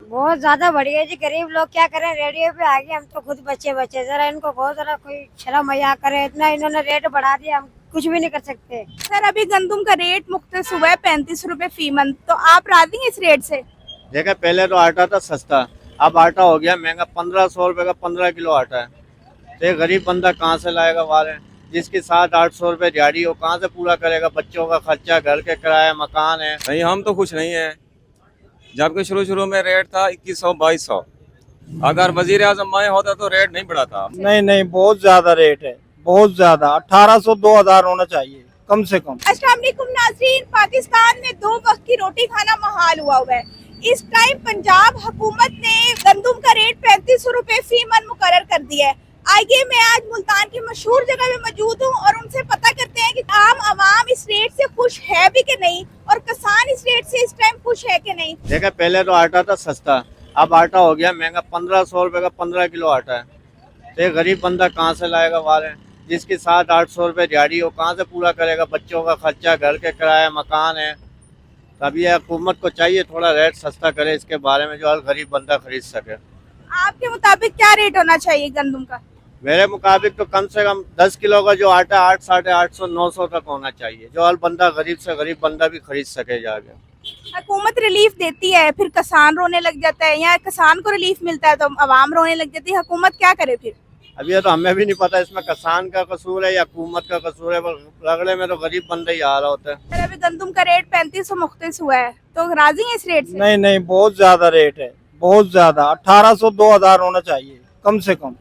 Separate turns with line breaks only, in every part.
बहुत ज्यादा बढ़ गई जी। गरीब लोग क्या करें, रेडियो पे आ गए, हम तो खुद बच्चे बच्चे, जरा इनको बहुत जरा कोई शर्म मया करे। इतना इन्होंने रेट बढ़ा दिया, हम कुछ भी नहीं कर सकते।
सर अभी गंदुम का रेट मुख्तलिफ हुआ है 35 रुपए फी मन, तो आप राजी हैं इस रेट से?
देखा पहले तो आटा था सस्ता, अब आटा हो गया महंगा। 1500 रुपए का 15 किलो आटा है। तो ये गरीब बंदा कहाँ से लाएगा वाले? जिसकी 700-800 रुपए दिहाड़ी हो, कहाँ से पूरा करेगा? बच्चों का खर्चा, घर के किराया, मकान है।
नहीं, हम तो खुश नहीं है। जबकि शुरू शुरू में रेट था 2100-2200। अगर वजीर आजम मैं होता तो रेट नहीं बढ़ाता।
नहीं नहीं, बहुत ज्यादा रेट है, बहुत ज्यादा। 1800-2000 होना चाहिए कम से कम।
अस्सलाम वालेकुम नाज़रीन, पाकिस्तान में 2 वक्त की रोटी खाना महाल हुआ है। इस टाइम पंजाब हुकूमत ने गंदुम का रेट 35 रुपए फी मन मुकर्रर कर दिया है। आइए मैं आज मुल्तान की मशहूर जगह में मौजूद हूँ और उनसे पता करते हैं कि आम आवाम इस रेट से खुश है भी कि नहीं, और किसान इस रेट से इस टाइम खुश है कि नहीं।
देखा पहले तो आटा था सस्ता, अब आटा हो गया महंगा। 1500 रुपए का 15 किलो आटा है। तो ये गरीब बंदा कहाँ से लाएगा वाले? जिसकी 700-800 रुपए दिहाड़ी हो, कहाँ से पूरा करेगा? बच्चों का खर्चा, घर के किराया, मकान है। तभी ये हुकूमत को चाहिए थोड़ा रेट सस्ता करे इसके बारे में, जो हर गरीब बंदा खरीद सके।
आपके मुताबिक क्या रेट होना चाहिए गंदुम का?
मेरे मुताबिक तो कम से कम 10 किलो का जो आटा 800, 850, 900 तक होना चाहिए, जो हर बंदा गरीब से गरीब बंदा भी खरीद सके जाके।
हुकूमत रिलीफ देती है, फिर किसान रोने लग जाता है, या किसान को रिलीफ मिलता है तो आवाम रोने लग जाती है। हुकूमत क्या करे फिर?
अभी ये तो हमें भी नहीं पता इसमें किसान का कसूर है या हुकूमत का कसूर है, पर रगड़े में तो गरीब बंदा ही आ रहा होता है।
सर अभी गंदुम का रेट 3500 मुख्तलिफ हुआ है, तो राजी हैं इस रेट से?
नहीं नहीं, बहुत ज्यादा रेट है, बहुत ज्यादा। 1800-2000 होना चाहिए कम से कम,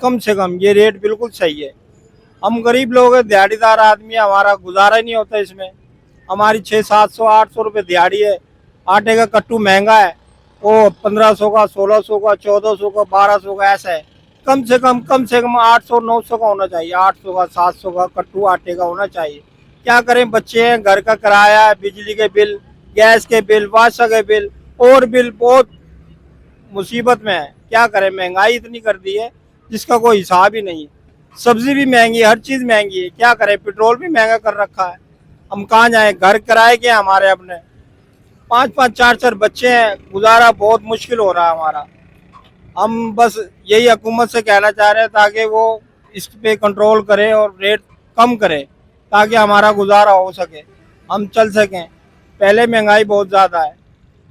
कम से कम। ये रेट बिल्कुल सही है। हम गरीब लोग हैं, दिहाड़ीदार आदमी है, हमारा गुजारा ही नहीं होता इसमें। हमारी 600-700-800 रुपये दिहाड़ी है। आटे का कट्टू महंगा है, वो 1500 का, 1600 का, 1400 का, 1200 का, ऐसा है। कम से कम 800-900 का होना चाहिए। 800 का, 700 का कट्टू आटे का होना चाहिए। क्या करें, बच्चे हैं, घर का किराया है, बिजली के बिल, गैस के बिल, वाशा के बिल, और बिल, बहुत मुसीबत में है। क्या करें, महंगाई इतनी कर दी है जिसका कोई हिसाब ही नहीं है। सब्जी भी महंगी है, हर चीज महंगी है। क्या करें, पेट्रोल भी महंगा कर रखा है। हम कहाँ जाएं, घर किराए के हमारे अपने 5-5, 4-4 बच्चे हैं, गुजारा बहुत मुश्किल हो रहा है हमारा। हम बस यही हुकूमत से कहना चाह रहे हैं ताकि वो इस पे कंट्रोल करे और रेट कम करे, ताकि हमारा गुजारा हो सके, हम चल सकें। पहले महंगाई बहुत ज्यादा है।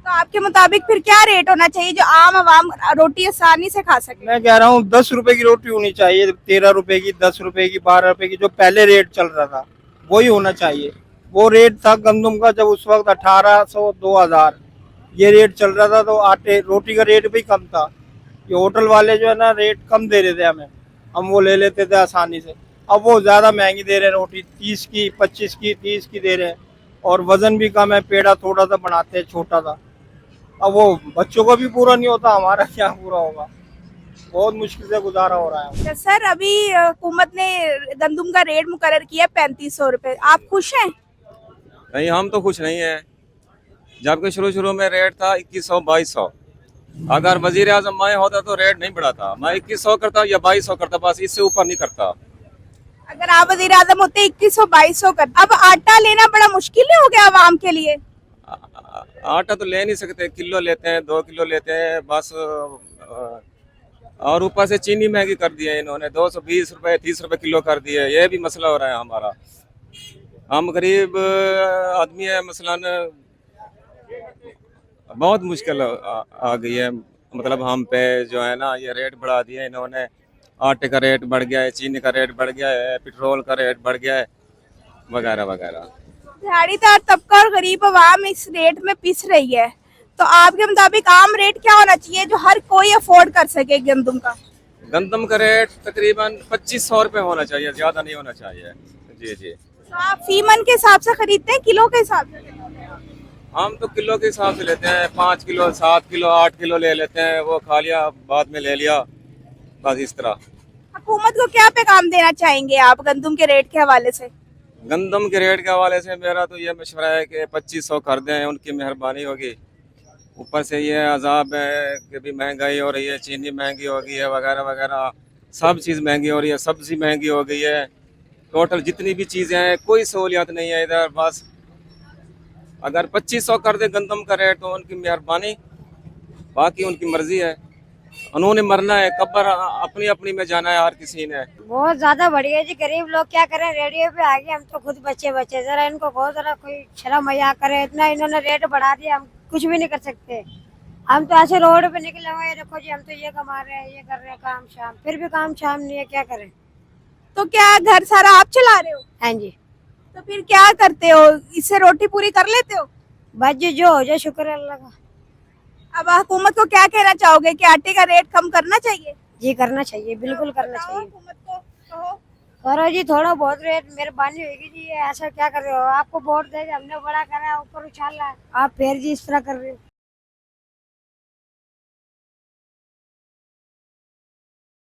तो आपके मुताबिक फिर क्या रेट होना चाहिए जो आम आवाम रोटी आसानी से खा सके?
मैं कह रहा हूँ 10 रुपए की रोटी होनी चाहिए, 13 रुपए की, 10 रुपए की, 12 रुपए की, जो पहले रेट चल रहा था वही होना चाहिए। वो रेट था गंदुम का जब उस वक्त 1800-2000 ये रेट चल रहा था, तो आटे रोटी का रेट भी कम था। ये होटल वाले जो है ना, रेट कम दे रहे थे हमें, हम वो ले लेते थे आसानी से। अब वो ज्यादा महंगी दे रहे हैं, रोटी 30 की, 25 की, 30 की दे रहे हैं, और वजन भी कम है, पेड़ा थोड़ा सा बनाते हैं, छोटा सा। अब वो बच्चों को भी पूरा नहीं होता, हमारा क्या पूरा होगा। बहुत मुश्किल से गुजारा हो रहा है।
तो सर अभी हुकूमत ने गंदुम का रेट मुकर्रर किया 3500 रुपए, आप खुश हैं?
नहीं, हम तो खुश नहीं है। जबकि शुरू शुरू में रेट था 2100-2200। अगर वजीर आजम मैं होता तो रेट नहीं बढ़ाता। मैं 2100 करता या 2200 करता, बस इससे ऊपर नहीं करता।
अगर आप वजीर आजम होते 2100-2200 कर। अब आटा लेना बड़ा मुश्किल हो गया आवाम के लिए।
आटा तो ले नहीं सकते, किलो लेते हैं, 2 किलो लेते हैं बस। और ऊपर से चीनी महंगी कर दी है इन्होंने, 220 रुपए, 30 रुपए किलो कर दी है। ये भी मसला हो रहा है हमारा। हम गरीब आदमी है, मसलन बहुत मुश्किल आ गई है। मतलब हम पे जो है ना, ये रेट बढ़ा दिए इन्होंने। आटे का रेट बढ़ गया है, चीनी का रेट बढ़ गया है, पेट्रोल का रेट बढ़ गया है, वगैरह वगैरह।
दिहाड़ीदार तबका और गरीब आवाम इस रेट में पिस रही है, तो आपके मुताबिक आम रेट क्या होना चाहिए जो हर कोई अफोर्ड कर सके गंदुम का?
गंदम का रेट तकरीबन 2500 रुपये होना चाहिए, ज्यादा नहीं होना चाहिए। जी जी।
तो आप फी मन के हिसाब से खरीदते हैं, किलो के हिसाब से?
हम तो किलो के हिसाब से लेते हैं। 5 किलो, 7 किलो, 8 किलो ले लेते हैं। वो खा लिया, बाद में ले लिया, बस इस तरह।
हुकूमत को क्या पैगाम देना चाहेंगे आप गंदुम के रेट के हवाले से?
गंदम के रेट के हवाले से मेरा तो ये मशवरा है कि 2500 कर दें, उनकी मेहरबानी होगी। ऊपर से ये अजाब है कि भी महंगाई हो रही है, चीनी महंगी हो गई है, वगैरह वगैरह, सब चीज़ महंगी हो रही है, सब्जी महंगी हो गई है। टोटल जितनी भी चीज़ें हैं, कोई सहूलियत नहीं है इधर। बस अगर 2500 कर दे गंदम का रेट तो उनकी मेहरबानी, बाकी उनकी मर्जी है, उन्होंने मरना है, कब्र अपनी अपनी में जाना है हर किसी ने।
बहुत ज्यादा बढ़ी है जी। गरीब लोग क्या करें, रेडियो पे आ गए, हम तो खुद बच्चे बच्चे, जरा इनको बहुत जरा कोई शर्म मया करे। इतना इन्होंने रेट बढ़ा दिया, हम कुछ भी नहीं कर सकते। हम तो ऐसे रोड पे निकले हुए हैं, देखो जी हम तो ये कमा रहे हैं, ये कर रहे हैं काम शाम, फिर भी काम शाम नहीं है, क्या करें।
तो क्या घर सारा आप चला रहे हो?
हाँ जी,
तो फिर क्या करते हो, इससे रोटी पूरी कर लेते हो?
बस जी जो हो जाए, शुक्र है अल्लाह का।
अब हुकूमत को क्या कहना चाहोगे कि आटे का रेट कम करना चाहिए?
जी करना चाहिए, बिल्कुल करना
बताओ
चाहिए।
हुकूमत को, कहो।
करो जी, थोड़ा बहुत रेट मेहरबानी होगी जी। ये ऐसा क्या कर रहे हो, आपको वोट दे के हमने बड़ा करा, ऊपर उछाला, आप फिर जी इस तरह कर रहे हो।